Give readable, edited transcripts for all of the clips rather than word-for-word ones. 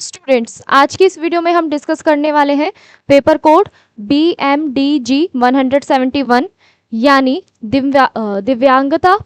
Students, आज की इस वीडियो में हम डिस्कस करने वाले हैं पेपर कोड BMDG 171 यानी दिव्यांगता,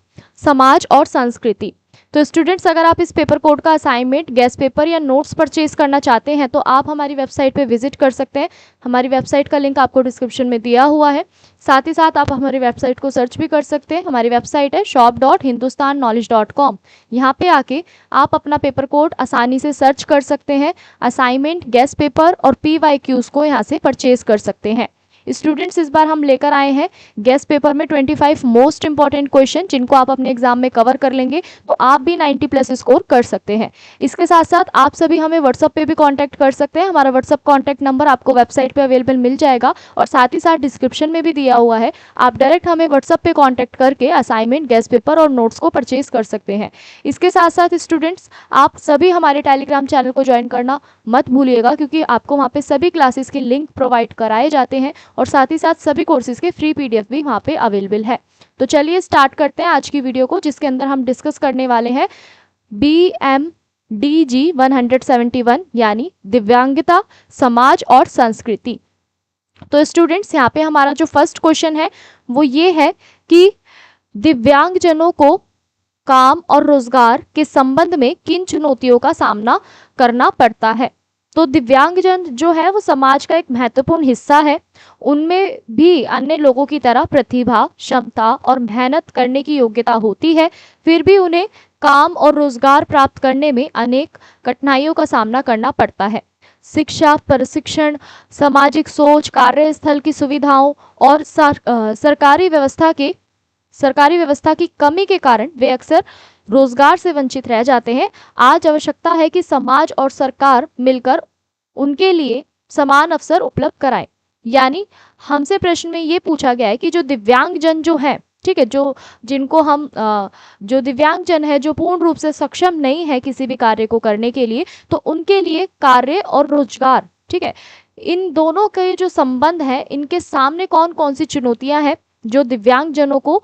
समाज और संस्कृति। तो स्टूडेंट्स, अगर आप इस पेपर कोड का असाइनमेंट, गेस्ट पेपर या नोट्स परचेज करना चाहते हैं तो आप हमारी वेबसाइट पे विजिट कर सकते हैं। हमारी वेबसाइट का लिंक आपको डिस्क्रिप्शन में दिया हुआ है। साथ ही साथ आप हमारी वेबसाइट को सर्च भी कर सकते हैं। हमारी वेबसाइट है shop.hindustanknowledge.com। यहाँ पे आके आप अपना पेपर कोड आसानी से सर्च कर सकते हैं। असाइनमेंट, गेस्ट पेपर और PYQs को यहाँ से परचेज कर सकते हैं। स्टूडेंट्स, इस बार हम लेकर आए हैं गेस्ट पेपर में 25 मोस्ट इंपॉर्टेंट क्वेश्चन, जिनको आप अपने एग्जाम में कवर कर लेंगे तो आप भी 90+ स्कोर कर सकते हैं। इसके साथ साथ आप सभी हमें व्हाट्सएप पे भी कांटेक्ट कर सकते हैं। हमारा व्हाट्सएप कांटेक्ट नंबर आपको वेबसाइट पे अवेलेबल मिल जाएगा और साथ ही साथ डिस्क्रिप्शन में भी दिया हुआ है। आप डायरेक्ट हमें व्हाट्सएप पे कॉन्टैक्ट करके असाइनमेंट, गेस्ट पेपर और नोट्स को परचेज कर सकते हैं। इसके साथ साथ स्टूडेंट्स, आप सभी हमारे टेलीग्राम चैनल को ज्वाइन करना मत भूलिएगा, क्योंकि आपको वहाँ पे सभी क्लासेस के लिंक प्रोवाइड कराए जाते हैं और साथ ही साथ सभी कोर्सेज के फ्री PDF भी वहाँ पे अवेलेबल है। तो चलिए स्टार्ट करते हैं आज की वीडियो को, जिसके अंदर हम डिस्कस करने वाले हैं BMDG 171 यानी दिव्यांगता, समाज और संस्कृति। तो स्टूडेंट्स, यहाँ पे हमारा जो फर्स्ट क्वेश्चन है वो ये है कि दिव्यांगजनों को काम और रोजगार के संबंध में किन चुनौतियों का सामना करना पड़ता है। तो दिव्यांगजन जो है वो समाज का एक महत्वपूर्ण हिस्सा है। उनमें भी अन्य लोगों की तरह प्रतिभा, क्षमता और मेहनत करने की योग्यता होती है, फिर भी उन्हें काम और रोजगार प्राप्त करने में अनेक कठिनाइयों का सामना करना पड़ता है। शिक्षा, प्रशिक्षण, सामाजिक सोच, कार्यस्थल की सुविधाओं और सरकारी व्यवस्था की कमी के कारण वे अक्सर रोजगार से वंचित रह जाते हैं। आज आवश्यकता है कि समाज और सरकार मिलकर उनके लिए समान अवसर उपलब्ध कराएं। यानी हमसे प्रश्न में ये पूछा गया है कि जो दिव्यांगजन जो है, ठीक है, जो दिव्यांगजन है, जो पूर्ण रूप से सक्षम नहीं है किसी भी कार्य को करने के लिए, तो उनके लिए कार्य और रोजगार, ठीक है, इन दोनों के जो संबंध है, इनके सामने कौन कौन सी चुनौतियां हैं जो दिव्यांगजनों को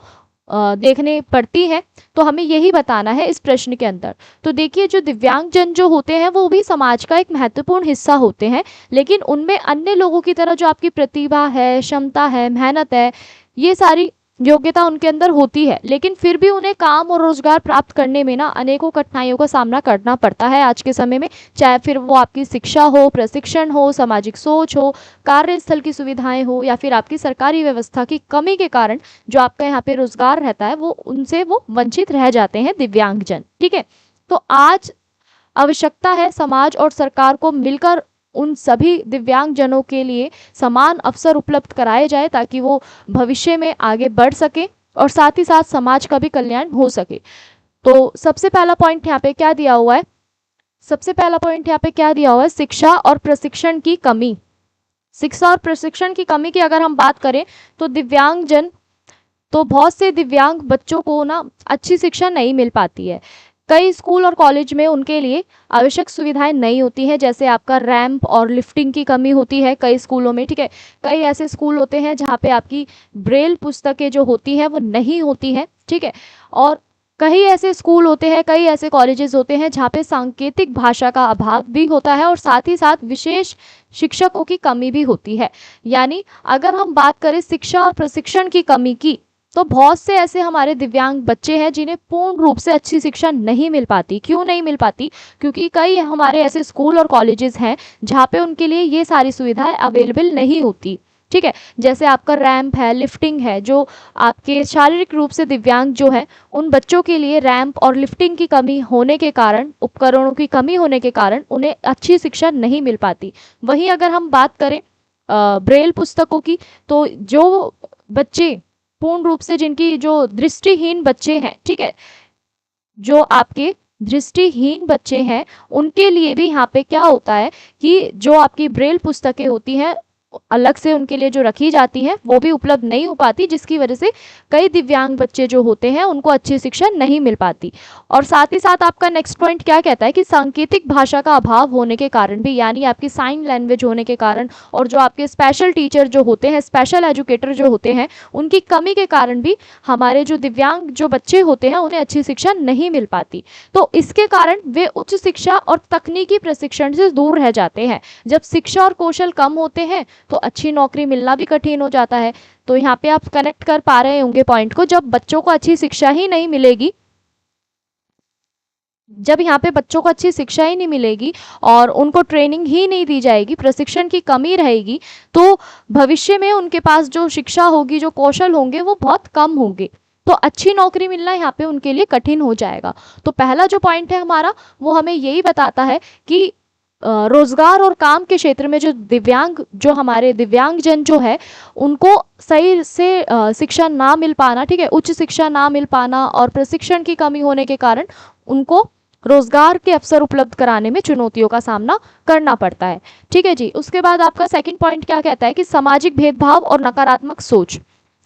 देखने पड़ती है, तो हमें यही बताना है इस प्रश्न के अंदर। तो देखिए, जो दिव्यांगजन जो होते हैं वो भी समाज का एक महत्वपूर्ण हिस्सा होते हैं, लेकिन उनमें अन्य लोगों की तरह जो आपकी प्रतिभा है, क्षमता है, मेहनत है, ये सारी योग्यता उनके अंदर होती है, लेकिन फिर भी उन्हें काम और रोजगार प्राप्त करने में ना अनेकों कठिनाइयों का सामना करना पड़ता है आज के समय में। चाहे फिर वो आपकी शिक्षा हो, प्रशिक्षण हो, सामाजिक सोच हो, कार्यस्थल की सुविधाएं हो, या फिर आपकी सरकारी व्यवस्था की कमी के कारण जो आपका यहाँ पे रोजगार रहता है वो उनसे वो वंचित रह जाते हैं दिव्यांगजन। ठीक है, तो आज आवश्यकता है समाज और सरकार को मिलकर उन सभी दिव्यांगजनों के लिए समान अवसर उपलब्ध कराए जाए, ताकि वो भविष्य में आगे बढ़ सके और साथ ही साथ समाज का भी कल्याण हो सके। तो सबसे पहला पॉइंट यहाँ पे क्या दिया हुआ है? शिक्षा और प्रशिक्षण की कमी। शिक्षा और प्रशिक्षण की कमी की अगर हम बात करें तो बहुत से दिव्यांग बच्चों को ना अच्छी शिक्षा नहीं मिल पाती है। कई स्कूल और कॉलेज में उनके लिए आवश्यक सुविधाएं नहीं होती हैं, जैसे आपका रैंप और लिफ्टिंग की कमी होती है कई स्कूलों में। ठीक है, कई ऐसे स्कूल होते हैं जहाँ पे आपकी ब्रेल पुस्तकें जो होती हैं वो नहीं होती हैं। ठीक है, और कई ऐसे स्कूल होते हैं, कई ऐसे कॉलेजेस होते हैं जहाँ पे सांकेतिक भाषा का अभाव भी होता है और साथ ही साथ विशेष शिक्षकों की कमी भी होती है। यानी अगर हम बात करें शिक्षा और प्रशिक्षण की कमी की, तो बहुत से ऐसे हमारे दिव्यांग बच्चे हैं जिन्हें पूर्ण रूप से अच्छी शिक्षा नहीं मिल पाती। क्यों नहीं मिल पाती? क्योंकि कई हमारे ऐसे स्कूल और कॉलेजेस हैं जहाँ पे उनके लिए ये सारी सुविधाएं अवेलेबल नहीं होती। ठीक है, जैसे आपका रैंप है, लिफ्टिंग है, जो आपके शारीरिक रूप से दिव्यांग जो है उन बच्चों के लिए रैंप और लिफ्टिंग की कमी होने के कारण, उपकरणों की कमी होने के कारण उन्हें अच्छी शिक्षा नहीं मिल पाती। वहीं अगर हम बात करें ब्रेल पुस्तकों की, तो जो बच्चे पूर्ण रूप से जिनकी जो दृष्टिहीन बच्चे हैं, ठीक है, जो आपके दृष्टिहीन बच्चे हैं, उनके लिए भी यहाँ पे क्या होता है कि जो आपकी ब्रेल पुस्तकें होती हैं अलग से उनके लिए जो रखी जाती हैं वो भी उपलब्ध नहीं हो पाती, जिसकी वजह से कई दिव्यांग बच्चे जो होते हैं उनको अच्छी शिक्षा नहीं मिल पाती। और साथ ही साथ आपका नेक्स्ट पॉइंट क्या कहता है कि सांकेतिक भाषा का अभाव होने के कारण भी, यानी आपकी साइन लैंग्वेज होने के कारण और जो आपके स्पेशल टीचर जो होते हैं, स्पेशल एजुकेटर जो होते हैं, उनकी कमी के कारण भी हमारे जो दिव्यांग जो बच्चे होते हैं उन्हें अच्छी शिक्षा नहीं मिल पाती। तो इसके कारण वे उच्च शिक्षा और तकनीकी प्रशिक्षण से दूर रह जाते हैं। जब शिक्षा और कौशल कम होते हैं तो अच्छी नौकरी मिलना भी कठिन हो जाता है। तो यहाँ पे आप कनेक्ट कर पा रहे होंगे पॉइंट को, जब बच्चों को अच्छी शिक्षा ही नहीं मिलेगी, जब यहाँ पे बच्चों को अच्छी शिक्षा ही नहीं मिलेगी और उनको ट्रेनिंग ही नहीं दी जाएगी, प्रशिक्षण की कमी रहेगी, तो भविष्य में उनके पास जो शिक्षा होगी, जो कौशल होंगे वो बहुत कम होंगे। तो अच्छी नौकरी मिलना यहाँ पे उनके लिए कठिन हो जाएगा। तो पहला जो पॉइंट है हमारा वो हमें यही बताता है कि रोजगार और काम के क्षेत्र में जो हमारे दिव्यांगजन जो है उनको सही से शिक्षा ना मिल पाना, ठीक है, उच्च शिक्षा ना मिल पाना और प्रशिक्षण की कमी होने के कारण उनको रोजगार के अवसर उपलब्ध कराने में चुनौतियों का सामना करना पड़ता है। ठीक है जी। उसके बाद आपका सेकंड पॉइंट क्या कहता है कि सामाजिक भेदभाव और नकारात्मक सोच।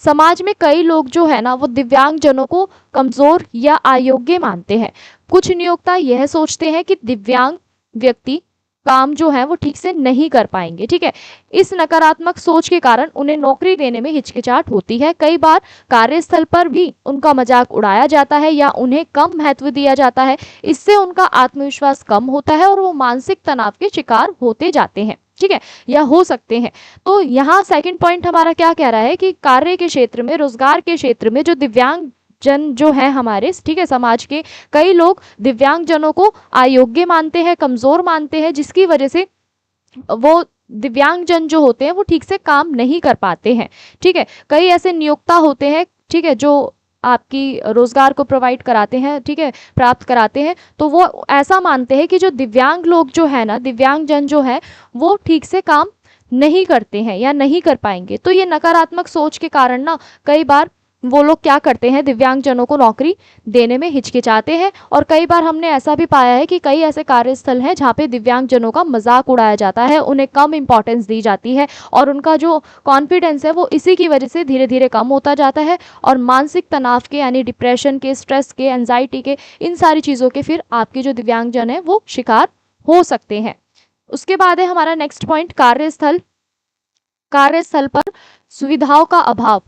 समाज में कई लोग जो है ना वो दिव्यांगजनों को कमजोर या अयोग्य मानते हैं। कुछ नियोक्ता यह सोचते हैं कि दिव्यांग व्यक्ति काम जो है वो ठीक से नहीं कर पाएंगे। ठीक है, इस नकारात्मक सोच के कारण उन्हें नौकरी देने में हिचकिचाहट होती है। कई बार कार्यस्थल पर भी उनका मजाक उड़ाया जाता है या उन्हें कम महत्व दिया जाता है। इससे उनका आत्मविश्वास कम होता है और वो मानसिक तनाव के शिकार होते जाते हैं, ठीक है, या हो सकते हैं। तो यहाँ सेकंड पॉइंट हमारा क्या कह रहा है कि कार्य के क्षेत्र में, रोजगार के क्षेत्र में जो दिव्यांग जन जो है हमारे, ठीक है, समाज के कई लोग दिव्यांगजनों को अयोग्य मानते हैं, कमजोर मानते हैं, जिसकी वजह से वो दिव्यांगजन जो होते हैं वो ठीक से काम नहीं कर पाते हैं। ठीक है, कई ऐसे नियोक्ता होते हैं, ठीक है, जो आपकी रोजगार को प्रोवाइड कराते हैं, ठीक है, प्राप्त कराते हैं, तो वो ऐसा मानते हैं कि जो दिव्यांग लोग जो है ना, दिव्यांगजन जो है वो ठीक से काम नहीं करते हैं या नहीं कर पाएंगे। तो ये नकारात्मक सोच के कारण ना कई बार वो लोग क्या करते हैं, दिव्यांगजनों को नौकरी देने में हिचकिचाते हैं। और कई बार हमने ऐसा भी पाया है कि कई ऐसे कार्यस्थल हैं जहाँ पे दिव्यांगजनों का मजाक उड़ाया जाता है, उन्हें कम इंपॉर्टेंस दी जाती है और उनका जो कॉन्फिडेंस है वो इसी की वजह से धीरे धीरे कम होता जाता है और मानसिक तनाव के, यानी डिप्रेशन के, स्ट्रेस के, एंजाइटी के, इन सारी चीज़ों के फिर आपके जो दिव्यांगजन है वो शिकार हो सकते हैं। उसके बाद है हमारा नेक्स्ट पॉइंट कार्यस्थल पर सुविधाओं का अभाव।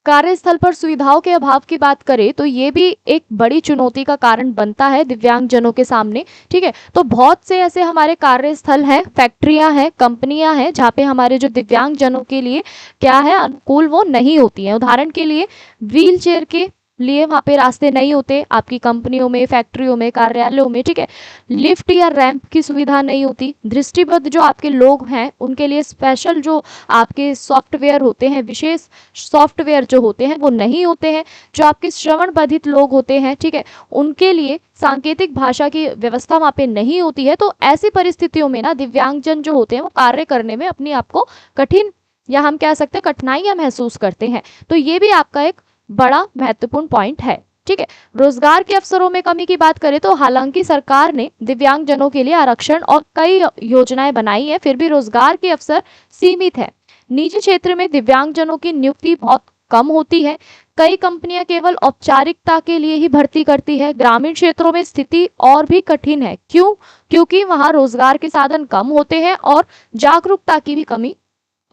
कार्यस्थल पर सुविधाओं के अभाव की बात करें तो ये भी एक बड़ी चुनौती का कारण बनता है दिव्यांगजनों के सामने। ठीक है, तो बहुत से ऐसे हमारे कार्यस्थल हैं, फैक्ट्रियां हैं, कंपनियां हैं जहाँ पे हमारे जो दिव्यांगजनों के लिए क्या है, अनुकूल वो नहीं होती हैं। उदाहरण के लिए व्हील चेयर के लिए वहाँ पे रास्ते नहीं होते आपकी कंपनियों में, फैक्ट्रियों में, कार्यालयों में। ठीक है, लिफ्ट या रैंप की सुविधा नहीं होती। दृष्टिबद्ध जो आपके लोग हैं उनके लिए स्पेशल जो आपके सॉफ्टवेयर होते हैं, विशेष सॉफ्टवेयर जो होते हैं वो नहीं होते हैं। जो आपके श्रवण बाधित लोग होते हैं, ठीक है, उनके लिए सांकेतिक भाषा की व्यवस्था वहाँ पे नहीं होती है। तो ऐसी परिस्थितियों में ना दिव्यांगजन जो होते हैं वो कार्य करने में अपने आप को कठिन, या हम कह सकते हैं कठिनाइयां महसूस करते हैं। तो ये भी आपका एक बड़ा महत्वपूर्ण पॉइंट है। ठीक है, रोजगार के अवसरों में कमी की बात करें तो हालांकि सरकार ने दिव्यांगजनों के लिए आरक्षण और कई योजनाएं बनाई है, फिर भी रोजगार के अवसर सीमित है। निजी क्षेत्र में दिव्यांगजनों की नियुक्ति बहुत कम होती है। कई कंपनियां केवल औपचारिकता के लिए ही भर्ती करती है। ग्रामीण क्षेत्रों में स्थिति और भी कठिन है। क्यों? क्योंकि वहां रोजगार के साधन कम होते हैं और जागरूकता की भी कमी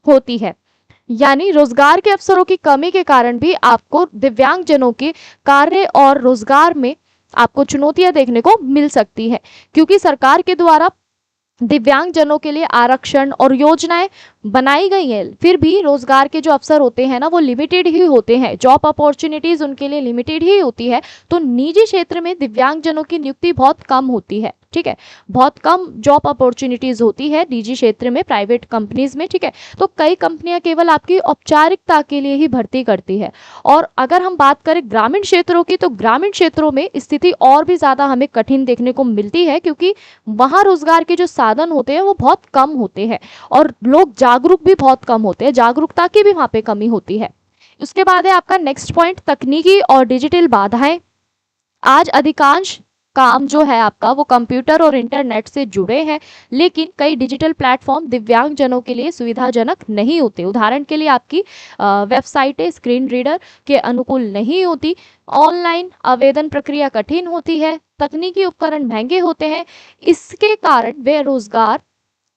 होती है। यानी रोजगार के अवसरों की कमी के कारण भी आपको दिव्यांगजनों के कार्य और रोजगार में आपको चुनौतियां देखने को मिल सकती है, क्योंकि सरकार के द्वारा दिव्यांगजनों के लिए आरक्षण और योजनाएं बनाई गई है, फिर भी रोजगार के जो अवसर होते हैं ना वो लिमिटेड ही होते हैं। जॉब अपॉर्चुनिटीज उनके लिए लिमिटेड ही होती है। तो निजी क्षेत्र में दिव्यांगजनों की नियुक्ति बहुत कम होती है। ठीक है, बहुत कम जॉब अपॉर्चुनिटीज होती है निजी क्षेत्र में, प्राइवेट कंपनीज में। ठीक है, तो कई कंपनियां केवल आपकी औपचारिकता के लिए ही भर्ती करती है। और अगर हम बात करें ग्रामीण क्षेत्रों की, तो ग्रामीण क्षेत्रों में स्थिति और भी ज्यादा हमें कठिन देखने को मिलती है, क्योंकि वहां रोजगार के जो साधन होते हैं वो बहुत कम होते हैं और लोग जागरूक भी बहुत कम होते हैं, जागरूकता की भी वहां पे कमी होती है। उसके बाद है आपका नेक्स्ट पॉइंट, तकनीकी और डिजिटल बाधाएं। आज अधिकांश काम जो है आपका वो कंप्यूटर और इंटरनेट से जुड़े हैं, लेकिन कई डिजिटल प्लेटफॉर्म दिव्यांगजनों के लिए सुविधाजनक नहीं होते। उदाहरण के लिए आपकी वेबसाइटें स्क्रीन रीडर के अनुकूल नहीं होती, ऑनलाइन आवेदन प्रक्रिया कठिन होती है, तकनीकी उपकरण महंगे होते हैं। इसके कारण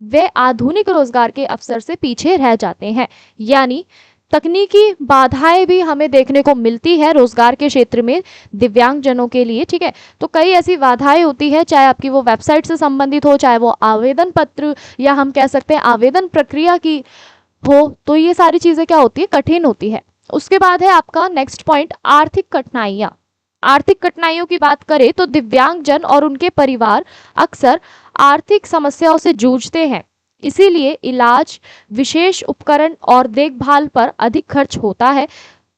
वे आधुनिक रोजगार के अवसर से पीछे रह जाते हैं। यानी तकनीकी बाधाएं भी हमें देखने को मिलती है रोजगार के क्षेत्र में दिव्यांगजनों के लिए, ठीक है। तो कई ऐसी बाधाएं होती है, चाहे आपकी वो वेबसाइट से संबंधित हो, चाहे वो आवेदन पत्र या हम कह सकते हैं आवेदन प्रक्रिया की हो, तो ये सारी चीजें क्या होती है, कठिन होती है। उसके बाद है आपका नेक्स्ट पॉइंट, आर्थिक कठिनाइयां। आर्थिक कठिनाइयों की बात करें तो दिव्यांगजन और उनके परिवार अक्सर आर्थिक समस्याओं से जूझते हैं, इसीलिए इलाज, विशेष उपकरण और देखभाल पर अधिक खर्च होता है।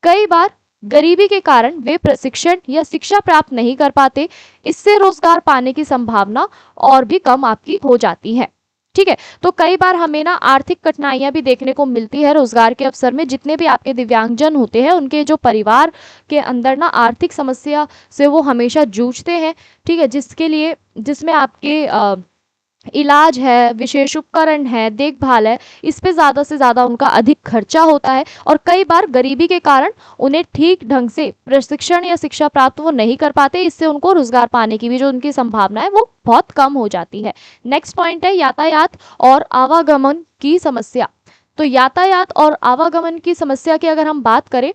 कई बार गरीबी के कारण वे प्रशिक्षण या शिक्षा प्राप्त नहीं कर पाते, इससे रोजगार पाने की संभावना और भी कम आपकी हो जाती है, ठीक है। तो कई बार हमें ना आर्थिक कठिनाइयां भी देखने को मिलती है रोजगार के अवसर में। जितने भी आपके दिव्यांगजन होते हैं उनके जो परिवार के अंदर ना आर्थिक समस्या से वो हमेशा जूझते हैं, ठीक है, जिसमें आपके इलाज है, विशेष उपकरण है, देखभाल है, इस पे ज़्यादा से ज़्यादा उनका अधिक खर्चा होता है। और कई बार गरीबी के कारण उन्हें ठीक ढंग से प्रशिक्षण या शिक्षा प्राप्त वो नहीं कर पाते, इससे उनको रोजगार पाने की भी जो उनकी संभावना है वो बहुत कम हो जाती है। नेक्स्ट पॉइंट है यातायात और आवागमन की समस्या। तो यातायात और आवागमन की समस्या की अगर हम बात करें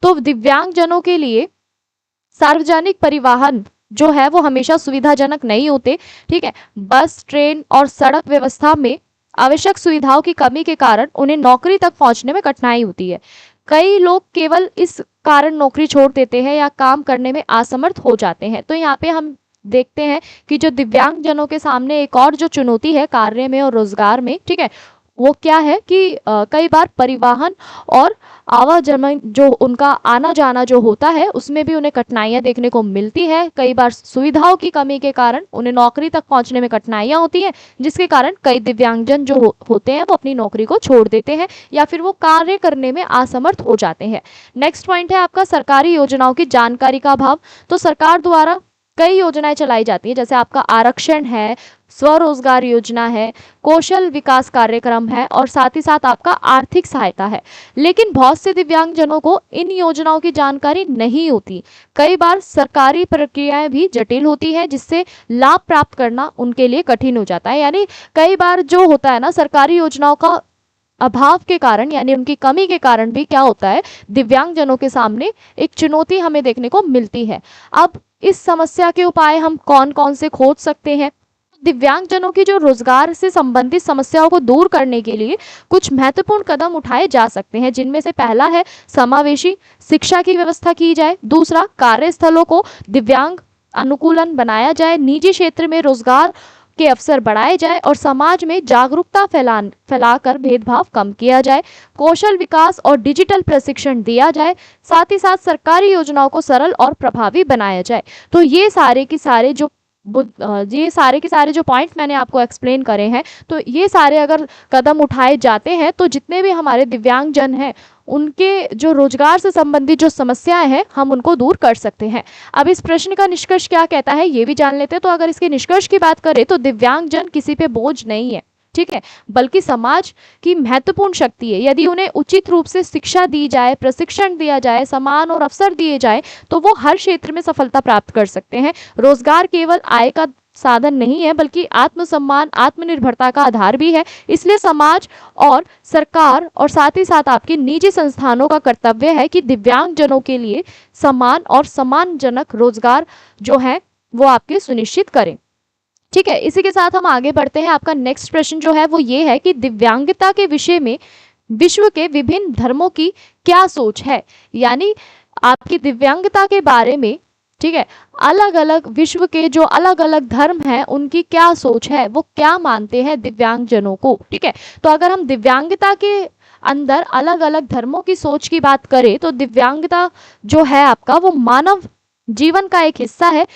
तो दिव्यांगजनों के लिए सार्वजनिक परिवहन जो है वो हमेशा सुविधाजनक नहीं होते, ठीक है। बस, ट्रेन और सड़क व्यवस्था में आवश्यक सुविधाओं की कमी के कारण उन्हें नौकरी तक पहुंचने में कठिनाई होती है। कई लोग केवल इस कारण नौकरी छोड़ देते हैं या काम करने में असमर्थ हो जाते हैं। तो यहाँ पे हम देखते हैं कि जो दिव्यांगजनों के सामने एक और जो चुनौती है कार्य में और रोजगार में, ठीक है, वो क्या है कि कई बार परिवहन और आवागमन जो उनका आना जाना जो होता है उसमें भी उन्हें कठिनाइयां देखने को मिलती है। कई बार सुविधाओं की कमी के कारण उन्हें नौकरी तक पहुंचने में कठिनाइयां होती हैं, जिसके कारण कई दिव्यांगजन जो होते हैं वो अपनी नौकरी को छोड़ देते हैं या फिर वो कार्य करने में असमर्थ हो जाते हैं। नेक्स्ट पॉइंट है आपका सरकारी योजनाओं की जानकारी का अभाव। तो सरकार द्वारा कई योजनाएं चलाई जाती है, जैसे आपका आरक्षण है, स्वरोजगार योजना है, कौशल विकास कार्यक्रम है और साथ ही साथ आपका आर्थिक सहायता है। लेकिन बहुत से दिव्यांगजनों को इन योजनाओं की जानकारी नहीं होती। कई बार सरकारी प्रक्रियाएं भी जटिल होती है, जिससे लाभ प्राप्त करना उनके लिए कठिन हो जाता है। यानी कई बार जो होता है ना, सरकारी योजनाओं का अभाव के कारण यानी उनकी कमी के कारण भी क्या होता है, दिव्यांगजनों के सामने एक चुनौती हमें देखने को मिलती है। अब इस समस्या के उपाय हम कौन कौन से खोज सकते हैं? दिव्यांगजनों की जो रोजगार से संबंधित समस्याओं को दूर करने के लिए कुछ महत्वपूर्ण कदम उठाए जा सकते हैं, जिनमें से पहला है समावेशी शिक्षा की व्यवस्था की जाए। दूसरा, कार्यस्थलों को दिव्यांग अनुकूलन बनाया जाए। निजी क्षेत्र में रोजगार के अवसर बढ़ाए जाए और समाज में जागरूकता फैलाकर भेदभाव कम किया जाए। कौशल विकास और डिजिटल प्रशिक्षण दिया जाए। साथ ही साथ सरकारी योजनाओं को सरल और प्रभावी बनाया जाए। तो ये सारे के सारे जो पॉइंट मैंने आपको एक्सप्लेन करे हैं, तो ये सारे अगर कदम उठाए जाते हैं तो जितने भी हमारे दिव्यांगजन हैं उनके जो रोजगार से संबंधित जो समस्याएं हैं हम उनको दूर कर सकते हैं। अब इस प्रश्न का निष्कर्ष क्या कहता है ये भी जान लेते हैं। तो अगर इसके निष्कर्ष की बात करें तो दिव्यांगजन किसी पे बोझ नहीं है, ठीक है, बल्कि समाज की महत्वपूर्ण शक्ति है। यदि उन्हें उचित रूप से शिक्षा दी जाए, प्रशिक्षण दिया जाए, सम्मान और अवसर दिए जाए तो वो हर क्षेत्र में सफलता प्राप्त कर सकते हैं। रोजगार केवल आय का साधन नहीं है, बल्कि आत्मसम्मान, आत्मनिर्भरता का आधार भी है। इसलिए समाज और सरकार और साथ ही साथ आपके निजी संस्थानों का कर्तव्य है कि दिव्यांगजनों के लिए समान और सम्मानजनक रोजगार जो है वो आपके सुनिश्चित करें, ठीक है। इसी के साथ हम आगे बढ़ते हैं। आपका नेक्स्ट प्रश्न जो है वो ये है कि दिव्यांगता के विषय में विश्व के विभिन्न धर्मों की क्या सोच है। यानी आपकी दिव्यांगता के बारे में, ठीक है, अलग अलग विश्व के जो अलग अलग धर्म हैं उनकी क्या सोच है, वो क्या मानते हैं दिव्यांगजनों को, ठीक है। तो अगर हम दिव्यांगता के अंदर अलग अलग धर्मों की सोच की बात करें तो दिव्यांगता जो है आपका वो मानव जीवन का एक हिस्सा है।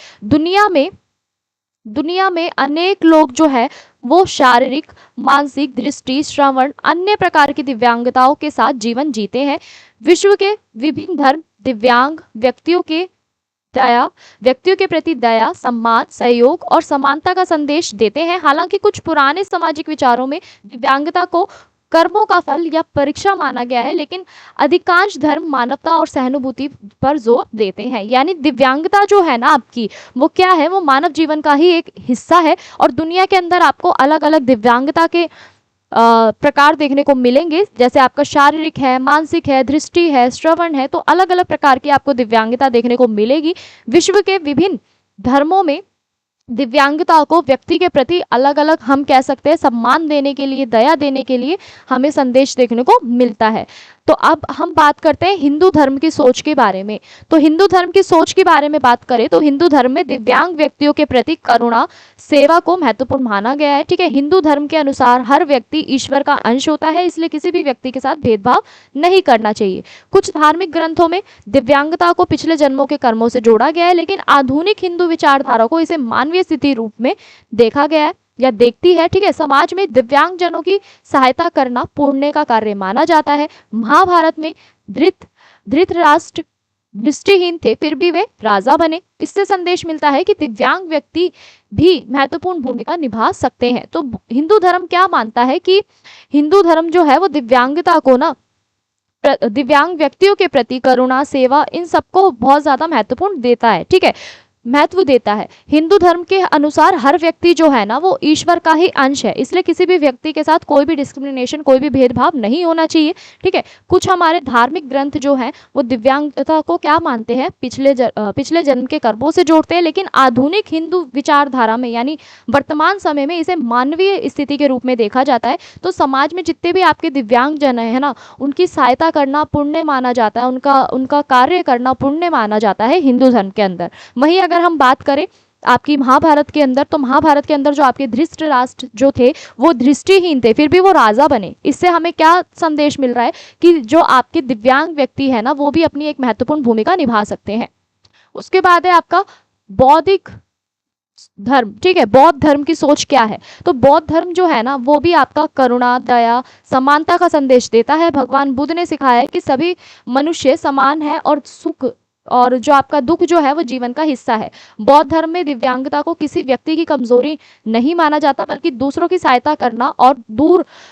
दुनिया में अनेक लोग जो है वो शारीरिक, मानसिक, दृष्टि, श्रवण, अन्य प्रकार की दिव्यांगताओं के साथ जीवन जीते हैं। विश्व के विभिन्न धर्म दिव्यांग व्यक्तियों के दया, व्यक्तियों के प्रति दया, सम्मान, सहयोग और समानता का संदेश देते हैं। हालांकि कुछ पुराने सामाजिक विचारों में दिव्यांगता को कर्मों का फल या परीक्षा माना गया है, लेकिन अधिकांश धर्म मानवता और सहानुभूति पर जोर देते हैं। यानी दिव्यांगता जो है ना आपकी, वो क्या है, वो मानव जीवन का ही एक हिस्सा है और दुनिया के अंदर आपको अलग अलग दिव्यांगता के प्रकार देखने को मिलेंगे। जैसे आपका शारीरिक है, मानसिक है, दृष्टि है, श्रवण है, तो अलग अलग प्रकार की आपको दिव्यांगता देखने को मिलेगी। विश्व के विभिन्न धर्मों में दिव्यांगता को व्यक्ति के प्रति अलग अलग, हम कह सकते हैं, सम्मान देने के लिए, दया देने के लिए हमें संदेश देखने को मिलता है। तो अब हम बात करते हैं हिंदू धर्म की सोच के बारे में। तो हिंदू धर्म की सोच के बारे में बात करें तो हिंदू धर्म में दिव्यांग व्यक्तियों के प्रति करुणा, सेवा को महत्वपूर्ण माना गया है। ठीक है, हिंदू धर्म के अनुसार हर व्यक्ति ईश्वर का अंश होता है, इसलिए किसी भी व्यक्ति के साथ भेदभाव नहीं करना चाहिए। कुछ धार्मिक ग्रंथों में दिव्यांगता को पिछले जन्मों के कर्मों से जोड़ा गया है, लेकिन आधुनिक हिंदू विचारधारा को इसे मानवीय स्थिति रूप में देखा गया है या देखती है। ठीक है, समाज में दिव्यांग जनों की सहायता करना पुण्य का कार्य माना जाता है। महाभारत में धृतराष्ट्र दृष्टिहीन थे, फिर भी वे राजा बने। इससे संदेश मिलता है कि दिव्यांग व्यक्ति भी महत्वपूर्ण भूमिका निभा सकते हैं। तो हिंदू धर्म क्या मानता है कि हिंदू धर्म जो है वो दिव्यांगता को ना, दिव्यांग व्यक्तियों के प्रति करुणा, सेवा, इन सबको बहुत ज्यादा महत्वपूर्ण देता है। ठीक है, महत्व देता है। हिंदू धर्म के अनुसार हर व्यक्ति जो है ना वो ईश्वर का ही अंश है, इसलिए किसी भी व्यक्ति के साथ कोई भी डिस्क्रिमिनेशन, कोई भी भेदभाव नहीं होना चाहिए। ठीक है, कुछ हमारे धार्मिक ग्रंथ जो हैं वो दिव्यांगता को क्या मानते हैं, पिछले जन्म के कर्मों से जोड़ते हैं, लेकिन आधुनिक हिंदू विचारधारा में यानी वर्तमान समय में इसे मानवीय स्थिति के रूप में देखा जाता है। तो समाज में जितने भी आपके दिव्यांग जन है ना, उनकी सहायता करना पुण्य माना जाता है, उनका कार्य करना पुण्य माना जाता है हिंदू धर्म के अंदर। वहीं अगर हम बात करें आपकी महाभारत के अंदर, तो महाभारत के अंदर जो आपके धृतराष्ट्र जो थे वो दृष्टिहीन थे, फिर भी वो राजा बने। इससे हमें क्या संदेश मिल रहा है कि जो आपके दिव्यांग व्यक्ति है ना वो भी अपनी एक महत्वपूर्ण भूमिका निभा सकते हैं। उसके बाद है आपका बौद्धिक धर्म। ठीक है, बौद्ध धर्म की सोच क्या है, तो बौद्ध धर्म जो है ना वो भी आपका करुणा, दया, समानता का संदेश देता है। भगवान बुद्ध ने सिखाया है कि सभी मनुष्य समान है और सुख और जो आपका दुख जो है वो जीवन का हिस्सा है। बौद्ध धर्म में दिव्यांगता को किसी व्यक्ति की कमजोरी नहीं माना जाता, बल्कि दूसरों की सहायता करना और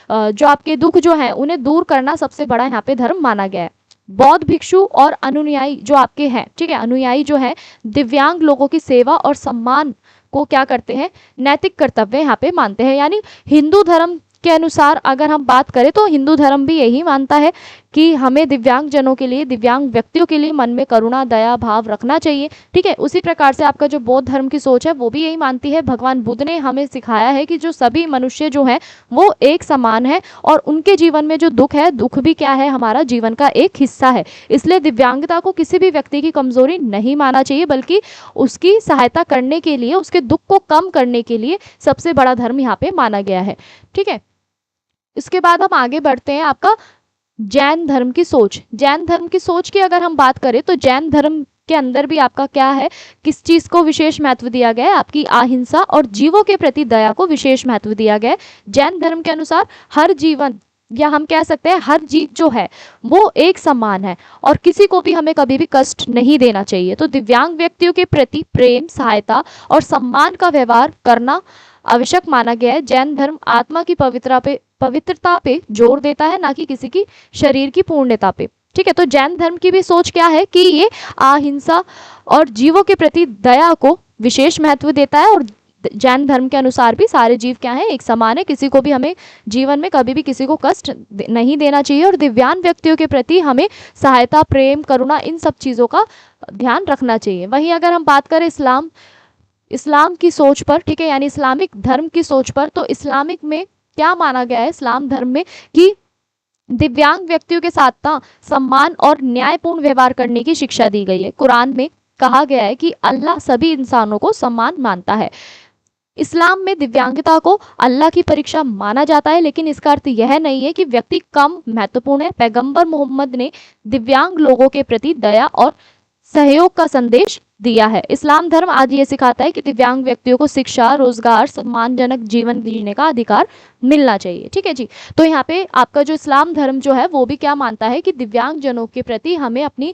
जो आपके दुख जो है उन्हें दूर करना सबसे बड़ा यहाँ पे धर्म माना गया है। बौद्ध भिक्षु और अनुयायी जो आपके हैं, ठीक है, अनुयायी जो है दिव्यांग लोगों की सेवा और सम्मान को क्या करते हैं, नैतिक कर्तव्य यहाँ पे मानते हैं। यानी हिंदू धर्म के अनुसार अगर हम बात करें तो हिंदू धर्म भी यही मानता है कि हमें दिव्यांग जनों के लिए, दिव्यांग व्यक्तियों के लिए मन में करुणा, दया भाव रखना चाहिए। ठीक है, उसी प्रकार से आपका जो बौद्ध धर्म की सोच है वो भी यही मानती है। भगवान बुद्ध ने हमें सिखाया है कि जो सभी मनुष्य जो हैं वो एक समान है और उनके जीवन में जो दुख है, दुख भी क्या है, हमारा जीवन का एक हिस्सा है। इसलिए दिव्यांगता को किसी भी व्यक्ति की कमजोरी नहीं माना चाहिए, बल्कि उसकी सहायता करने के लिए, उसके दुख को कम करने के लिए सबसे बड़ा धर्म यहाँ पे माना गया है। ठीक है, इसके बाद हम आगे बढ़ते हैं आपका जैन धर्म की सोच। जैन धर्म की सोच की अगर हम बात करें तो जैन धर्म के अंदर भी आपका क्या है, किस चीज को विशेष महत्व दिया गया है, आपकी अहिंसा और जीवों के प्रति दया को विशेष महत्व दिया गया है। जैन धर्म के अनुसार हर जीवन या हम कह सकते हैं हर जीव जो है वो एक समान है और किसी को भी हमें कभी भी कष्ट नहीं देना चाहिए। तो दिव्यांग व्यक्तियों के प्रति प्रेम, सहायता और सम्मान का व्यवहार करना आवश्यक माना गया है। जैन धर्म आत्मा की पवित्रता पे जोर देता है, ना कि किसी की शरीर की पूर्णता पे। ठीक है, तो जैन धर्म की भी सोच क्या है कि ये अहिंसा और जीवों के प्रति दया को विशेष महत्व देता है और जैन धर्म के अनुसार भी सारे जीव क्या है, एक समान है, किसी को भी हमें जीवन में कभी भी किसी को कष्ट नहीं देना चाहिए और दिव्यांग व्यक्तियों के प्रति हमें सहायता, प्रेम, करुणा, इन सब चीज़ों का ध्यान रखना चाहिए। वहीं अगर हम बात करें इस्लाम की सोच पर, ठीक है, यानी इस्लामिक धर्म की सोच पर, तो इस्लामिक में क्या माना गया है, इस्लाम धर्म में, कि दिव्यांग व्यक्तियों के साथ ना सम्मान और न्यायपूर्ण व्यवहार करने की शिक्षा दी गई है। कुरान में कहा गया है कि अल्लाह सभी इंसानों को समान मानता है। इस्लाम में दिव्यांगता को अल्लाह की परीक्षा माना जाता है, लेकिन इसका अर्थ यह नहीं है कि व्यक्ति कम महत्वपूर्ण है। पैगंबर मोहम्मद ने दिव्यांग लोगों के प्रति दया और सहयोग का संदेश दिया है। इस्लाम धर्म आज ये सिखाता है कि दिव्यांग व्यक्तियों को शिक्षा, रोजगार, सम्मानजनक जीवन जीने का अधिकार मिलना चाहिए। ठीक है जी, तो यहाँ पे आपका जो इस्लाम धर्म जो है वो भी क्या मानता है कि दिव्यांग जनों के प्रति हमें अपनी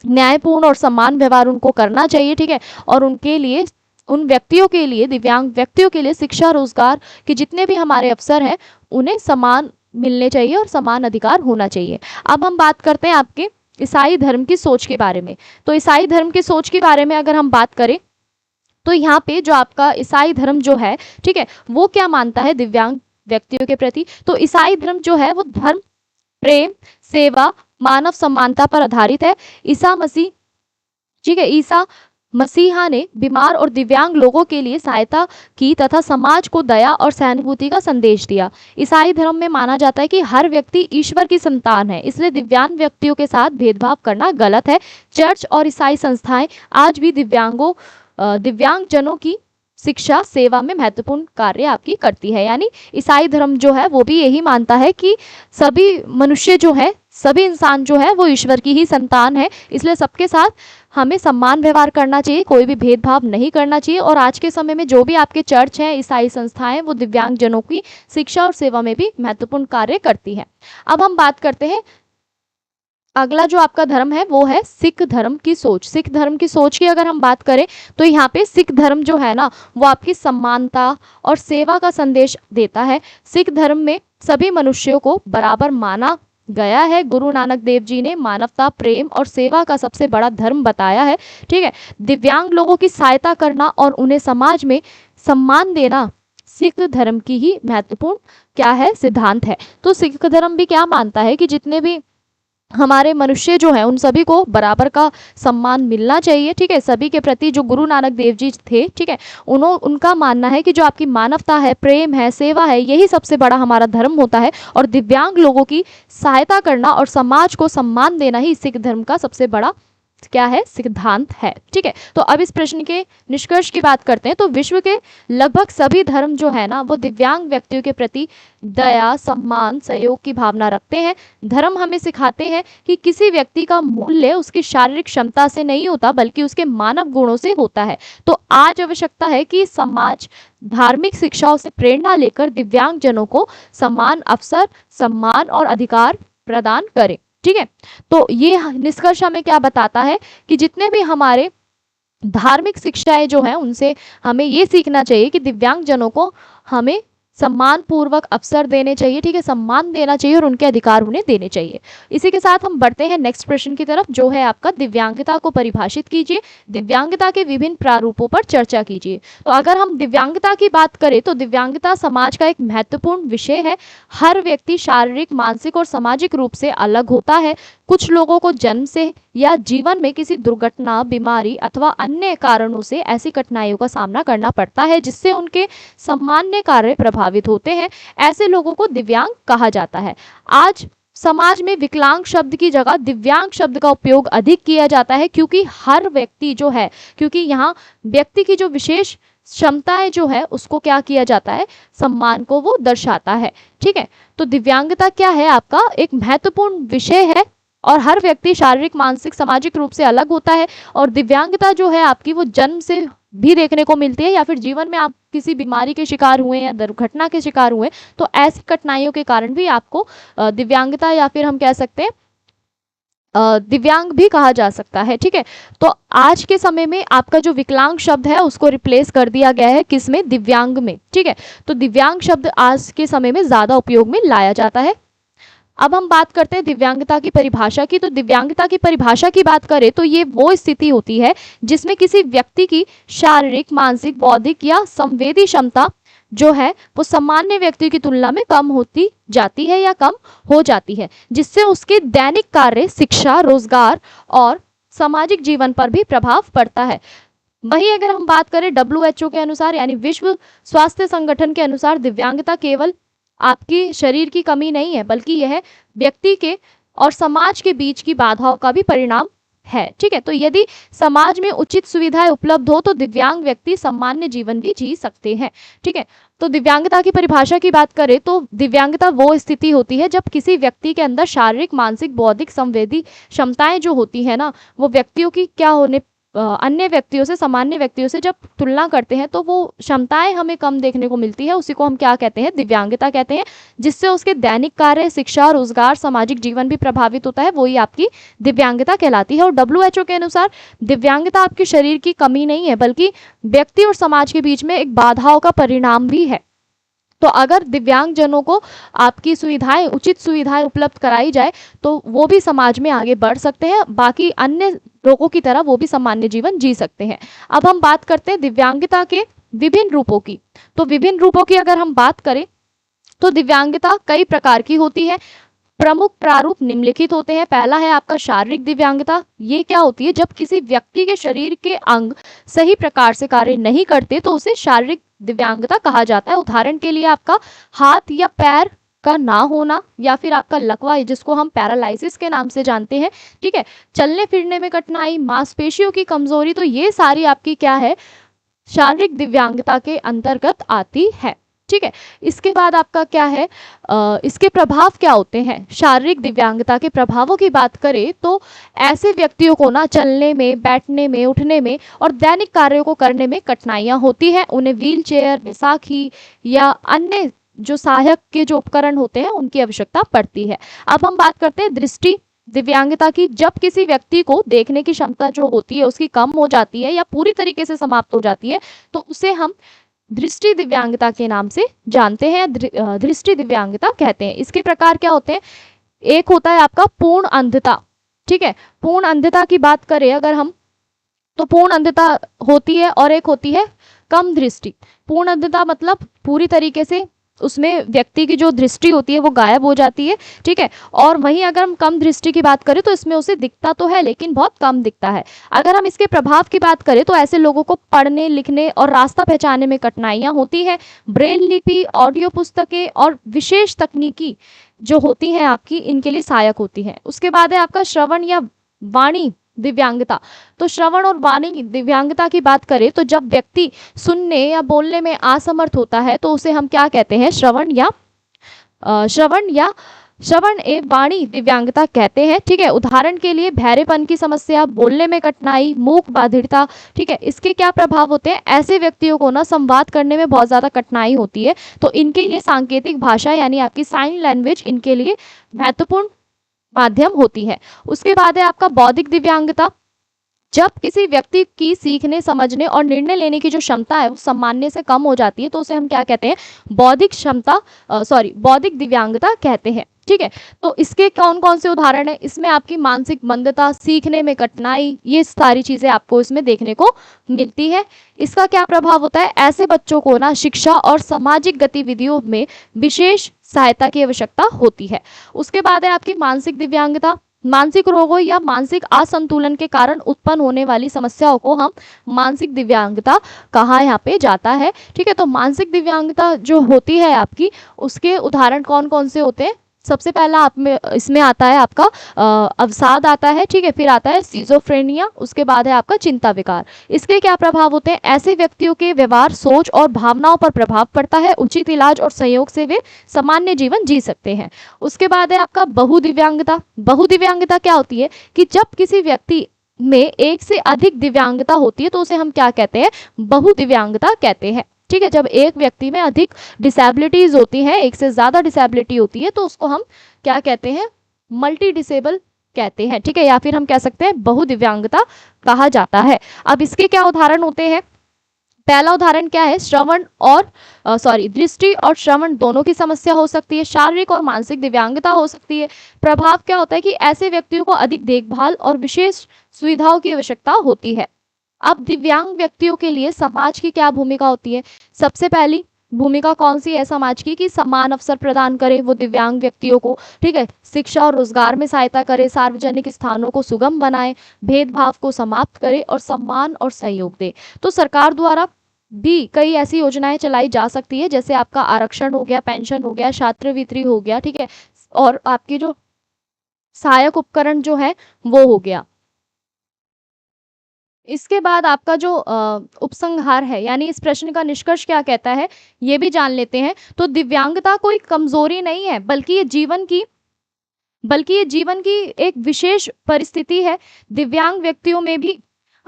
न्यायपूर्ण और सम्मान व्यवहार उनको करना चाहिए, ठीक है। और उनके लिए, उन व्यक्तियों के लिए, दिव्यांग व्यक्तियों के लिए शिक्षा रोजगार के जितने भी हमारे अवसर हैं उन्हें समान मिलने चाहिए और समान अधिकार होना चाहिए। अब हम बात करते हैं आपके ईसाई धर्म की सोच के बारे में। तो ईसाई धर्म की सोच के बारे में अगर हम बात करें तो यहाँ पे जो आपका ईसाई धर्म जो है, ठीक है, वो क्या मानता है दिव्यांग व्यक्तियों के प्रति। तो ईसाई धर्म जो है वो धर्म, प्रेम, सेवा, मानव समानता पर आधारित है। ईसा मसीह, ठीक है, ईसा मसीहा ने बीमार और दिव्यांग लोगों के लिए सहायता की तथा समाज को दया और सहानुभूति का संदेश दिया। ईसाई धर्म में माना जाता है कि हर व्यक्ति ईश्वर की संतान है, इसलिए दिव्यांग व्यक्तियों के साथ भेदभाव करना गलत है। चर्च और ईसाई संस्थाएं आज भी दिव्यांग जनों की शिक्षा, सेवा में महत्वपूर्ण कार्य आपकी करती है। यानी ईसाई धर्म जो है वो भी यही मानता है कि सभी मनुष्य जो है, सभी इंसान जो है वो ईश्वर की ही संतान है, इसलिए सबके साथ हमें सम्मान व्यवहार करना चाहिए, कोई भी भेदभाव नहीं करना चाहिए। और आज के समय में जो भी आपके चर्च हैं, ईसाई संस्थाएं, वो दिव्यांग जनों की शिक्षा और सेवा में भी महत्वपूर्ण कार्य करती है। अब हम बात करते हैं अगला जो आपका धर्म है वो है सिख धर्म की सोच। सिख धर्म की सोच की अगर हम बात करें तो यहाँ पे सिख धर्म जो है ना वो आपकी समानता और सेवा का संदेश देता है। सिख धर्म में सभी मनुष्यों को बराबर माना गया है। गुरु नानक देव जी ने मानवता, प्रेम और सेवा का सबसे बड़ा धर्म बताया है, ठीक है। दिव्यांग लोगों की सहायता करना और उन्हें समाज में सम्मान देना सिख धर्म की ही महत्वपूर्ण क्या है, सिद्धांत है। तो सिख धर्म भी क्या मानता है कि जितने भी हमारे मनुष्य जो है उन सभी को बराबर का सम्मान मिलना चाहिए, ठीक है। सभी के प्रति जो गुरु नानक देव जी थे, ठीक है, उनका मानना है कि जो आपकी मानवता है, प्रेम है, सेवा है, यही सबसे बड़ा हमारा धर्म होता है। और दिव्यांग लोगों की सहायता करना और समाज को सम्मान देना ही सिख धर्म का सबसे बड़ा क्या है, सिद्धांत है, ठीक है। तो अब इस प्रश्न के निष्कर्ष की बात करते हैं। तो विश्व के लगभग सभी धर्म जो है ना वो दिव्यांग व्यक्तियों के प्रति दया, सम्मान, सहयोग की भावना रखते हैं। धर्म हमें सिखाते हैं कि किसी व्यक्ति का मूल्य उसकी शारीरिक क्षमता से नहीं होता बल्कि उसके मानव गुणों से होता है। तो आज आवश्यकता है कि समाज धार्मिक शिक्षाओं से प्रेरणा लेकर दिव्यांग जनों को समान अवसर, सम्मान और अधिकार प्रदान करे, ठीक है। तो ये निष्कर्ष हमें क्या बताता है कि जितने भी हमारे धार्मिक शिक्षाएं जो हैं उनसे हमें ये सीखना चाहिए कि दिव्यांग जनों को हमें सम्मान पूर्वक अवसर देने चाहिए, ठीक है, सम्मान देना चाहिए और उनके अधिकार उन्हें देने चाहिए। इसी के साथ हम बढ़ते हैं नेक्स्ट प्रश्न की तरफ, जो है आपका दिव्यांगता को परिभाषित कीजिए। दिव्यांगता के विभिन्न प्रारूपों पर चर्चा कीजिए। तो अगर हम दिव्यांगता की बात करें तो दिव्यांगता समाज का एक महत्वपूर्ण विषय है। हर व्यक्ति शारीरिक, मानसिक और सामाजिक रूप से अलग होता है। कुछ लोगों को जन्म से या जीवन में किसी दुर्घटना, बीमारी अथवा अन्य कारणों से ऐसी कठिनाइयों का सामना करना पड़ता है जिससे उनके सामान्य कार्य प्रभावित होते हैं। ऐसे लोगों को दिव्यांग कहा जाता है। आज समाज में विकलांग शब्द की जगह दिव्यांग शब्द का उपयोग अधिक किया जाता है क्योंकि हर व्यक्ति जो है, क्योंकि यहाँ व्यक्ति की जो विशेष क्षमताएं जो है उसको क्या किया जाता है, सम्मान को वो दर्शाता है, ठीक है। तो दिव्यांगता क्या है, आपका एक महत्वपूर्ण विषय है और हर व्यक्ति शारीरिक, मानसिक, सामाजिक रूप से अलग होता है। और दिव्यांगता जो है आपकी वो जन्म से भी देखने को मिलती है या फिर जीवन में आप किसी बीमारी के शिकार हुए या दुर्घटना के शिकार हुए तो ऐसी कठिनाइयों के कारण भी आपको दिव्यांगता या फिर हम कह सकते हैं दिव्यांग भी कहा जा सकता है, ठीक है। तो आज के समय में आपका जो विकलांग शब्द है उसको रिप्लेस कर दिया गया है किसमें, दिव्यांग में, ठीक है। तो दिव्यांग शब्द आज के समय में ज्यादा उपयोग में लाया जाता है। अब हम बात करते हैं दिव्यांगता की परिभाषा की। तो दिव्यांगता की परिभाषा की बात करें तो ये वो स्थिति होती है जिसमें किसी व्यक्ति की शारीरिक, मानसिक, बौद्धिक या संवेदी क्षमता जो है वो सामान्य व्यक्ति की तुलना में कम होती जाती है या कम हो जाती है, जिससे उसके दैनिक कार्य, शिक्षा, रोजगार और सामाजिक जीवन पर भी प्रभाव पड़ता है। वहीं अगर हम बात करें WHO के अनुसार यानी विश्व स्वास्थ्य संगठन के अनुसार दिव्यांगता केवल आपकी शरीर की कमी नहीं है बल्कि यह व्यक्ति के और समाज के बीच की बाधाओं का भी परिणाम है, ठीक है। तो यदि समाज में उचित सुविधाएं उपलब्ध हो तो दिव्यांग व्यक्ति सामान्य जीवन भी जी सकते हैं, ठीक है। तो दिव्यांगता की परिभाषा की बात करें तो दिव्यांगता वो स्थिति होती है जब किसी व्यक्ति के अंदर शारीरिक, मानसिक, बौद्धिक, संवेदी क्षमताएं जो होती है ना वो व्यक्तियों की क्या होने अन्य व्यक्तियों से, सामान्य व्यक्तियों से जब तुलना करते हैं तो वो क्षमताएं हमें कम देखने को मिलती है, उसी को हम क्या कहते हैं, दिव्यांगता कहते हैं। जिससे उसके दैनिक कार्य, शिक्षा, रोजगार, सामाजिक जीवन भी प्रभावित होता है, वही आपकी दिव्यांगता कहलाती है। और WHO के अनुसार दिव्यांगता आपके शरीर की कमी नहीं है, बल्कि व्यक्ति और समाज के बीच में एक बाधाओं का परिणाम भी है। तो अगर दिव्यांग जनों को आपकी सुविधाएं, उचित सुविधाएं उपलब्ध कराई जाए तो वो भी समाज में आगे बढ़ सकते हैं, बाकी अन्य लोगों की तरह वो भी सामान्य जीवन जी सकते हैं। अब हम बात करते हैं दिव्यांगता के विभिन्न रूपों की। तो विभिन्न रूपों की अगर हम बात करें तो दिव्यांगता कई प्रकार की होती है। प्रमुख प्रारूप निम्नलिखित होते हैं। पहला है आपका शारीरिक दिव्यांगता। ये क्या होती है, जब किसी व्यक्ति के शरीर के अंग सही प्रकार से कार्य नहीं करते तो उसे शारीरिक दिव्यांगता कहा जाता है। उदाहरण के लिए आपका हाथ या पैर का ना होना, या फिर आपका लकवा, जिसको हम पैरालाइसिस के नाम से जानते हैं, ठीक है, चलने फिरने में कठिनाई, मांसपेशियों की कमजोरी, तो ये सारी आपकी क्या है, शारीरिक दिव्यांगता के अंतर्गत आती है। ठीक है, इसके बाद आपका क्या है, इसके प्रभाव क्या होते हैं। शारीरिक दिव्यांगता के प्रभावों की बात करें तो ऐसे व्यक्तियों को ना चलने में, बैठने में, उठने में और दैनिक कार्यों को करने में कठिनाइयां होती हैं। उन्हें व्हील चेयर, बैसाखी या अन्य जो सहायक के जो उपकरण होते हैं उनकी आवश्यकता पड़ती है। अब हम बात करते हैं दृष्टि दिव्यांगता की। जब किसी व्यक्ति को देखने की क्षमता जो होती है उसकी कम हो जाती है या पूरी तरीके से समाप्त हो जाती है तो उसे हम दृष्टि दिव्यांगता के नाम से जानते हैं, दृष्टि दिव्यांगता कहते हैं। इसके प्रकार क्या होते हैं, एक होता है आपका पूर्ण अंधता। ठीक है, पूर्ण अंधता की बात करें अगर हम, तो पूर्ण अंधता होती है और एक होती है कम दृष्टि। पूर्ण अंधता मतलब पूरी तरीके से उसमें व्यक्ति की जो दृष्टि होती है वो गायब हो जाती है। ठीक है, और वहीं अगर हम कम दृष्टि की बात करें तो इसमें उसे दिखता तो है लेकिन बहुत कम दिखता है। अगर हम इसके प्रभाव की बात करें तो ऐसे लोगों को पढ़ने, लिखने और रास्ता पहचानने में कठिनाइयां होती है। ब्रेल लिपि, ऑडियो पुस्तकें और विशेष तकनीकी जो होती हैं आपकी, इनके लिए सहायक होती है। उसके बाद है आपका श्रवण या वाणी दिव्यांगता। तो श्रवण और वाणी दिव्यांगता की बात करें तो जब व्यक्ति सुनने या बोलने में असमर्थ होता है तो उसे हम क्या कहते हैं, श्रवण एवं वाणी दिव्यांगता कहते हैं। ठीक है, उदाहरण के लिए बहरेपन की समस्या, बोलने में कठिनाई, मूक बाधिरता। ठीक है, इसके क्या प्रभाव होते हैं, ऐसे व्यक्तियों को ना संवाद करने में बहुत ज्यादा कठिनाई होती है, तो इनके लिए सांकेतिक भाषा यानी आपकी साइन लैंग्वेज इनके लिए महत्वपूर्ण माध्यम होती है। उसके बाद है आपका बौद्धिक दिव्यांगता। जब किसी व्यक्ति की सीखने, समझने और निर्णय लेने की जो क्षमता है वो सामान्य से कम हो जाती है तो उसे हम क्या कहते हैं, बौद्धिक दिव्यांगता कहते हैं। ठीक है, तो इसके कौन कौन से उदाहरण है, इसमें आपकी मानसिक मंदता, सीखने में कठिनाई, ये सारी चीजें आपको इसमें देखने को मिलती है। इसका क्या प्रभाव होता है, ऐसे बच्चों को ना शिक्षा और सामाजिक गतिविधियों में विशेष सहायता की आवश्यकता होती है। उसके बाद है आपकी मानसिक दिव्यांगता। मानसिक रोगों या मानसिक असंतुलन के कारण उत्पन्न होने वाली समस्याओं को हम मानसिक दिव्यांगता कहा यहाँ पे जाता है। ठीक है, तो मानसिक दिव्यांगता जो होती है आपकी, उसके उदाहरण कौन कौन से होते हैं, सबसे पहला आप में इसमें आता है आपका अवसाद आता है। ठीक है, फिर आता है सिजोफ्रेनिया, उसके बाद है आपका चिंता विकार। इसके क्या प्रभाव होते हैं, ऐसे व्यक्तियों के व्यवहार, सोच और भावनाओं पर प्रभाव पड़ता है। उचित इलाज और सहयोग से वे सामान्य जीवन जी सकते हैं। उसके बाद है आपका बहुदिव्यांगता। बहुदिव्यांगता क्या होती है कि जब किसी व्यक्ति में एक से अधिक दिव्यांगता होती है तो उसे हम क्या कहते हैं, बहुदिव्यांगता कहते हैं। ठीक है, जब एक व्यक्ति में अधिक डिसेबिलिटीज होती हैं, एक से ज्यादा डिसेबिलिटी होती है तो उसको हम क्या कहते हैं, मल्टी डिसेबल कहते हैं। ठीक है, या फिर हम कह सकते हैं बहुदिव्यांगता कहा जाता है। अब इसके क्या उदाहरण होते हैं, पहला उदाहरण क्या है, दृष्टि और श्रवण दोनों की समस्या हो सकती है। शारीरिक और मानसिक दिव्यांगता हो सकती है। प्रभाव क्या होता है कि ऐसे व्यक्तियों को अधिक देखभाल और विशेष सुविधाओं की आवश्यकता होती है। अब दिव्यांग व्यक्तियों के लिए समाज की क्या भूमिका होती है, सबसे पहली भूमिका कौन सी है समाज की, कि समान अवसर प्रदान करे वो दिव्यांग व्यक्तियों को। ठीक है, शिक्षा और रोजगार में सहायता करे, सार्वजनिक स्थानों को सुगम बनाए, भेदभाव को समाप्त करे और सम्मान और सहयोग दे। तो सरकार द्वारा भी कई ऐसी योजनाएं चलाई जा सकती है, जैसे आपका आरक्षण हो गया, पेंशन हो गया, छात्रवृत्ति हो गया। ठीक है, और आपकी जो सहायक उपकरण जो है वो हो गया। इसके बाद आपका जो उपसंहार है, यानी इस प्रश्न का निष्कर्ष क्या कहता है ये भी जान लेते हैं। तो दिव्यांगता कोई कमजोरी नहीं है, बल्कि ये जीवन की एक विशेष परिस्थिति है। दिव्यांग व्यक्तियों में भी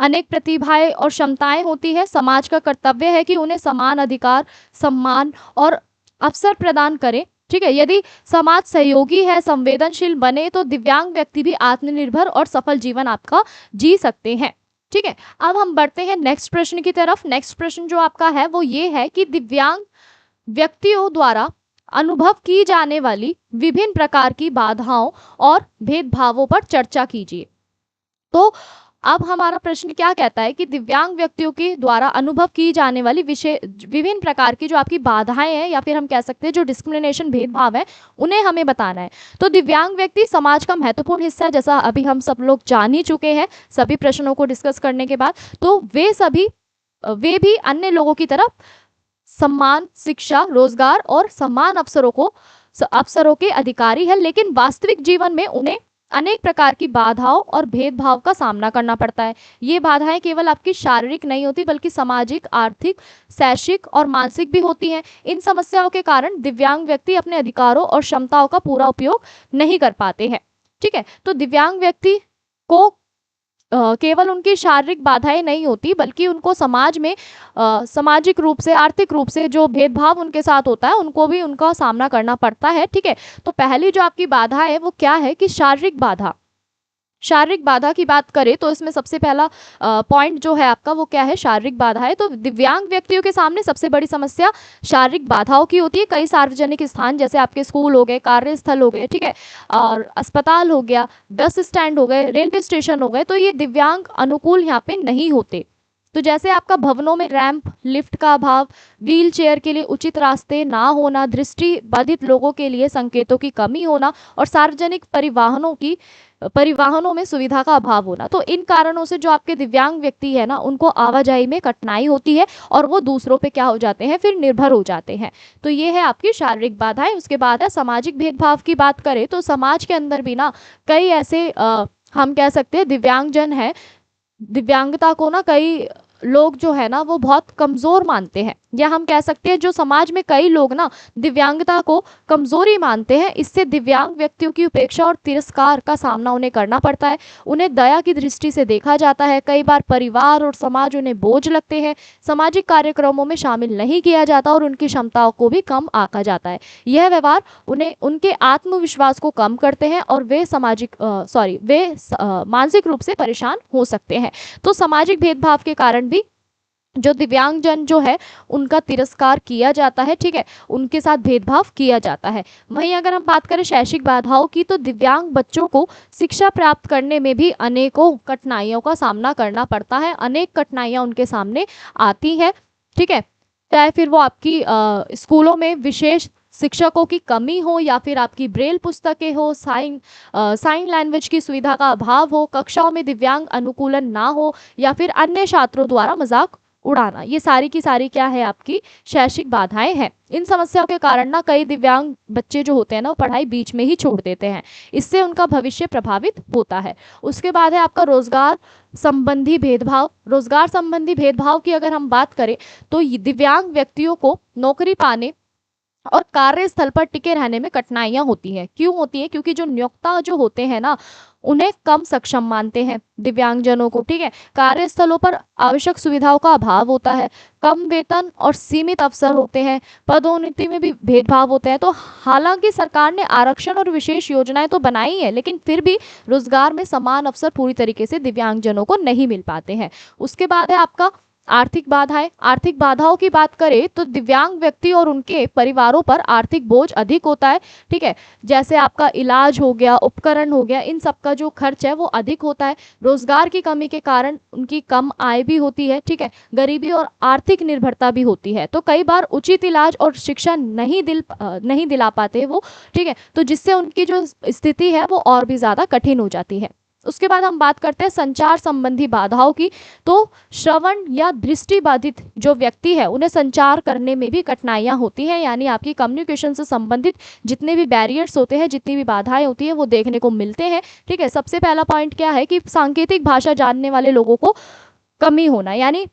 अनेक प्रतिभाएं और क्षमताएं होती है। समाज का कर्तव्य है कि उन्हें समान अधिकार, सम्मान और अवसर प्रदान करें। ठीक है, यदि समाज सहयोगी है, संवेदनशील बने, तो दिव्यांग व्यक्ति भी आत्मनिर्भर और सफल जीवन आपका जी सकते हैं। ठीक है, अब हम बढ़ते हैं नेक्स्ट प्रश्न की तरफ। नेक्स्ट प्रश्न जो आपका है वो ये है कि दिव्यांग व्यक्तियों द्वारा अनुभव की जाने वाली विभिन्न प्रकार की बाधाओं और भेदभावों पर चर्चा कीजिए। तो अब हमारा प्रश्न क्या कहता है कि दिव्यांग व्यक्तियों के द्वारा अनुभव की जाने वाली विभिन्न प्रकार की जो आपकी बाधाएं हैं, या फिर हम कह सकते हैं जो डिस्क्रिमिनेशन, भेदभाव है, उन्हें हमें बताना है। तो दिव्यांग व्यक्ति समाज का महत्वपूर्ण हिस्सा है, जैसा अभी हम सब लोग जान ही चुके हैं सभी प्रश्नों को डिस्कस करने के बाद। तो वे भी अन्य लोगों की तरफ सम्मान, शिक्षा, रोजगार और समान अवसरों के अधिकारी है, लेकिन वास्तविक जीवन में उन्हें अनेक प्रकार की बाधाओं और भेदभाव का सामना करना पड़ता है। ये बाधाएं केवल आपकी शारीरिक नहीं होती, बल्कि सामाजिक, आर्थिक, शैक्षिक और मानसिक भी होती हैं। इन समस्याओं के कारण दिव्यांग व्यक्ति अपने अधिकारों और क्षमताओं का पूरा उपयोग नहीं कर पाते हैं। ठीक है, तो दिव्यांग व्यक्ति को केवल उनकी शारीरिक बाधाएं नहीं होती, बल्कि उनको समाज में सामाजिक रूप से, आर्थिक रूप से जो भेदभाव उनके साथ होता है, उनको भी उनका सामना करना पड़ता है। ठीक है, तो पहली जो आपकी बाधा है वो क्या है कि शारीरिक बाधा। शारीरिक बाधा की बात करें तो इसमें सबसे पहला पॉइंट जो है आपका वो क्या है, शारीरिक बाधा है। तो दिव्यांग व्यक्तियों के सामने सबसे बड़ी समस्या शारीरिक बाधाओं की होती है। कई सार्वजनिक स्थान जैसे आपके स्कूल हो गए, कार्यस्थल हो गए, ठीक है, और अस्पताल हो गया, बस स्टैंड हो गए, रेलवे स्टेशन हो गए, तो ये दिव्यांग अनुकूल यहाँ पे नहीं होते। तो जैसे आपका भवनों में रैंप, लिफ्ट का अभाव, व्हील चेयर के लिए उचित रास्ते ना होना, दृष्टि बाधित लोगों के लिए संकेतों की कमी होना और सार्वजनिक परिवहनों में सुविधा का अभाव होना। तो इन कारणों से जो आपके दिव्यांग व्यक्ति है ना, उनको आवाजाही में कठिनाई होती है और वो दूसरों पे क्या हो जाते हैं, फिर निर्भर हो जाते हैं। तो ये है आपकी शारीरिक बाधाएं। उसके बाद है सामाजिक भेदभाव की बात करें तो समाज के अंदर भी ना कई ऐसे हम कह सकते हैं दिव्यांगजन है, दिव्यांगता को ना कई लोग जो है ना वो बहुत कमजोर मानते हैं, या हम कह सकते हैं जो समाज में कई लोग ना दिव्यांगता को कमजोरी मानते हैं। इससे दिव्यांग व्यक्तियों की उपेक्षा और तिरस्कार का सामना उन्हें करना पड़ता है। उन्हें दया की दृष्टि से देखा जाता है। कई बार परिवार और समाज उन्हें बोझ लगते हैं। सामाजिक कार्यक्रमों में शामिल नहीं किया जाता और उनकी क्षमताओं को भी कम आंका जाता है। यह व्यवहार उन्हें उनके आत्मविश्वास को कम करते हैं और वे मानसिक रूप से परेशान हो सकते हैं। तो सामाजिक भेदभाव के कारण भी जो दिव्यांगजन जो है उनका तिरस्कार किया जाता है। ठीक है, उनके साथ भेदभाव किया जाता है। वहीं अगर हम बात करें शैक्षिक बाधाओं की, तो दिव्यांग बच्चों को शिक्षा प्राप्त करने में भी अनेकों कठिनाइयों का सामना करना पड़ता है। अनेक कठिनाइयां उनके सामने आती है। ठीक है, चाहे फिर वो आपकी स्कूलों में विशेष शिक्षकों की कमी हो, या फिर आपकी ब्रेल पुस्तकें हो, साइन लैंग्वेज की सुविधा का अभाव हो, कक्षाओं में दिव्यांग अनुकूलन ना हो, या फिर अन्य छात्रों द्वारा मजाक उड़ाना, ये सारी की सारी क्या है आपकी शैक्षिक बाधाएं हैं। इन समस्याओं के कारण ना कई दिव्यांग बच्चे जो होते हैं ना वो पढ़ाई बीच में ही छोड़ देते हैं। इससे उनका भविष्य प्रभावित होता है। उसके बाद है आपका रोजगार संबंधी भेदभाव। रोजगार संबंधी भेदभाव की अगर हम बात करें तो दिव्यांग व्यक्तियों को नौकरी पाने और कार्यस्थल पर टिके रहने में कठिनाइयां होती हैं। क्यों होती है? क्योंकि जो नियोक्ता जो होते हैं ना उन्हें कम सक्षम मानते हैं दिव्यांगजनों को। ठीक है, कार्यस्थलों पर आवश्यक सुविधाओं का अभाव होता है, कम वेतन और सीमित अवसर होते हैं, पदोन्नति में भी भेदभाव होते हैं। तो हालांकि सरकार ने आरक्षण और विशेष योजनाएं तो बनाई है, लेकिन फिर भी रोजगार में समान अवसर पूरी तरीके से दिव्यांगजनों को नहीं मिल पाते हैं। उसके बाद है आपका आर्थिक बाधाएं। आर्थिक बाधाओं की बात करें तो दिव्यांग व्यक्ति और उनके परिवारों पर आर्थिक बोझ अधिक होता है। ठीक है, जैसे आपका इलाज हो गया, उपकरण हो गया, इन सब का जो खर्च है वो अधिक होता है। रोजगार की कमी के कारण उनकी कम आय भी होती है। ठीक है, गरीबी और आर्थिक निर्भरता भी होती है। तो कई बार उचित इलाज और शिक्षा नहीं दिला पाते वो। ठीक है, तो जिससे उनकी जो स्थिति है वो और भी ज्यादा कठिन हो जाती है। उसके बाद हम बात करते हैं संचार संबंधी बाधाओं की। तो श्रवण या दृष्टि बाधित जो व्यक्ति है उन्हें संचार करने में भी कठिनाइयां होती हैं, यानी आपकी कम्युनिकेशन से संबंधित जितने भी बैरियर्स होते हैं, जितनी भी बाधाएं होती है वो देखने को मिलते हैं। ठीक है, सबसे पहला पॉइंट क्या है कि सांकेतिक भाषा जानने वाले लोगों को कमी होना, यानी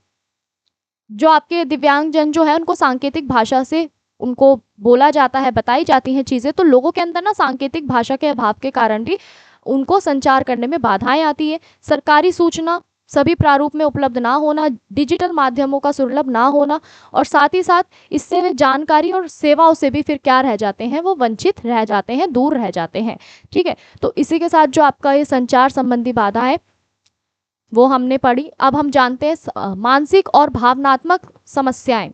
जो आपके दिव्यांगजन जो है उनको सांकेतिक भाषा से उनको बोला जाता है, बताई जाती हैं चीजें, तो लोगों के अंदर ना सांकेतिक भाषा के अभाव के कारण भी उनको संचार करने में बाधाएं आती है। सरकारी सूचना सभी प्रारूप में उपलब्ध ना होना, डिजिटल माध्यमों का सुलभ ना होना, और साथ ही साथ इससे वे जानकारी और सेवाओं से भी फिर क्या रह जाते हैं, वो वंचित रह जाते हैं, दूर रह जाते हैं। ठीक है, तो इसी के साथ जो आपका ये संचार संबंधी बाधा है वो हमने पढ़ी। अब हम जानते हैं मानसिक और भावनात्मक समस्याएं।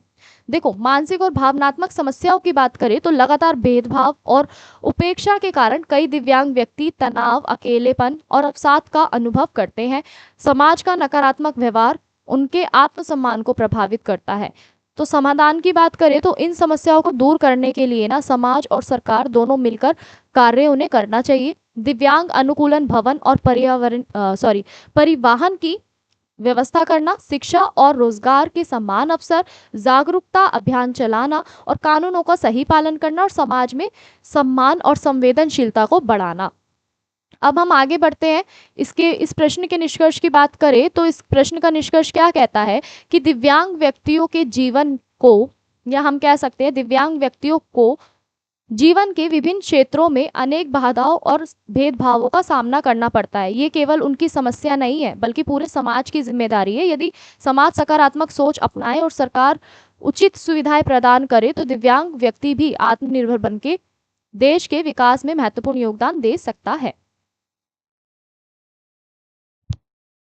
देखो, मानसिक और भावनात्मक समस्याओं की बात करें तो लगातार भेदभाव और उपेक्षा के कारण कई दिव्यांग व्यक्ति तनाव, अकेलेपन और अवसाद का अनुभव करते हैं। समाज का नकारात्मक व्यवहार उनके आत्मसम्मान को प्रभावित करता है। तो समाधान की बात करें तो इन समस्याओं को दूर करने के लिए ना समाज और सरकार दोनों मिलकर कार्य उन्हें करना चाहिए। दिव्यांग अनुकूलन भवन और परिवहन की व्यवस्था करना, शिक्षा और रोजगार के समान अवसर, जागरूकता अभियान चलाना और कानूनों का सही पालन करना और समाज में सम्मान और संवेदनशीलता को बढ़ाना। अब हम आगे बढ़ते हैं। इस प्रश्न के निष्कर्ष की बात करें तो इस प्रश्न का निष्कर्ष क्या कहता है कि दिव्यांग व्यक्तियों के जीवन को, या हम कह सकते हैं दिव्यांग व्यक्तियों को जीवन के विभिन्न क्षेत्रों में अनेक बाधाओं और भेदभावों का सामना करना पड़ता है। ये केवल उनकी समस्या नहीं है बल्कि पूरे समाज की जिम्मेदारी है। यदि समाज सकारात्मक सोच अपनाए और सरकार उचित सुविधाएं प्रदान करे तो दिव्यांग व्यक्ति भी आत्मनिर्भर बनके देश के विकास में महत्वपूर्ण योगदान दे सकता है।